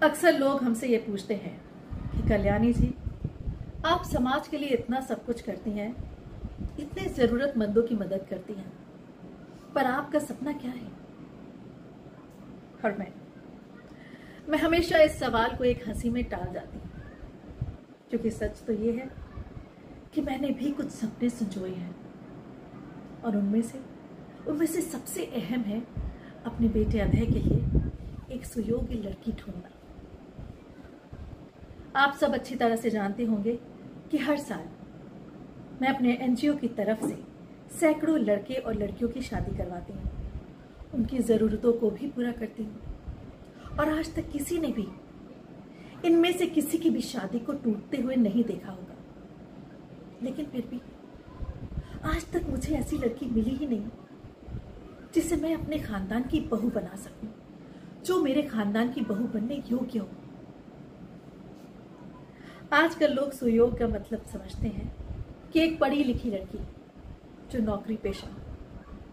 अक्सर लोग हमसे ये पूछते हैं कि कल्याणी जी, आप समाज के लिए इतना सब कुछ करती हैं, इतने जरूरतमंदों की मदद करती हैं, पर आपका सपना क्या है? और मैं हमेशा इस सवाल को एक हंसी में टाल जाती हूँ, क्योंकि सच तो ये है कि मैंने भी कुछ सपने संजोए हैं और उनमें से सबसे अहम है अपने बेटे अभय के लिए एक सुयोग्य लड़की ढूंढना। आप सब अच्छी तरह से जानते होंगे कि हर साल मैं अपने एनजीओ की तरफ से सैकड़ों लड़के और लड़कियों की शादी करवाती हूँ, उनकी ज़रूरतों को भी पूरा करती हूँ और आज तक किसी ने भी इनमें से किसी की भी शादी को टूटते हुए नहीं देखा होगा। लेकिन फिर भी आज तक मुझे ऐसी लड़की मिली ही नहीं जिसे मैं अपने खानदान की बहू बना सकूं, जो मेरे खानदान की बहू बनने योग्य हो। आजकल लोग सुयोग का मतलब समझते हैं कि एक पढ़ी लिखी लड़की जो नौकरी पेशा,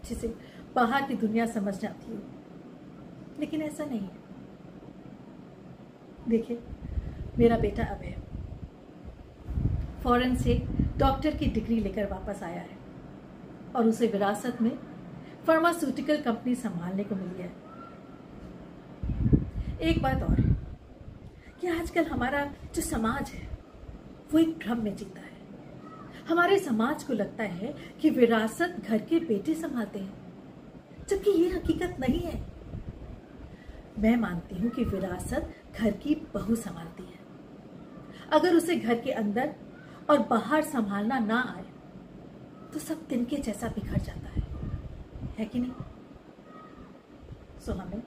जिसे बाहर की दुनिया समझ जाती हो, लेकिन ऐसा नहीं है। देखिए, मेरा बेटा अभय फॉरेन से डॉक्टर की डिग्री लेकर वापस आया है और उसे विरासत में फार्मास्यूटिकल कंपनी संभालने को मिली है। एक बात और है कि आजकल हमारा जो समाज है वो एक भ्रम में जीता है। हमारे समाज को लगता है कि विरासत घर के बेटे संभालते हैं, जबकि ये हकीकत नहीं है। मैं मानती हूं कि विरासत घर की बहू संभालती है। अगर उसे घर के अंदर और बाहर संभालना ना आए तो सब तिनके जैसा बिखर जाता है कि नहीं? सो हमें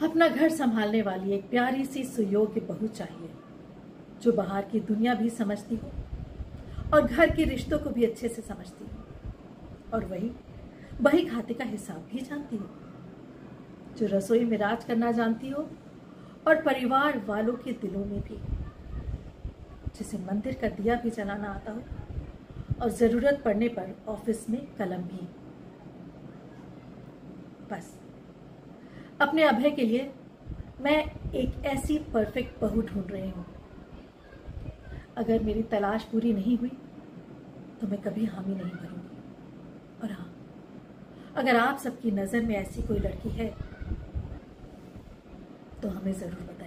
अपना घर संभालने वाली एक प्यारी सी सुयोग्य बहू चाहिए, जो बाहर की दुनिया भी समझती हो और घर के रिश्तों को भी अच्छे से समझती हो और वही खाते का हिसाब भी जानती हो, जो रसोई में राज करना जानती हो और परिवार वालों के दिलों में भी, जिसे मंदिर का दिया भी जलाना आता हो और जरूरत पड़ने पर ऑफिस में कलम भी। बस अपने अभय के लिए मैं एक ऐसी परफेक्ट बहू ढूंढ रही हूं। अगर मेरी तलाश पूरी नहीं हुई तो मैं कभी हामी नहीं भरूंगी। और हाँ, अगर आप सबकी नजर में ऐसी कोई लड़की है तो हमें जरूर बताइए।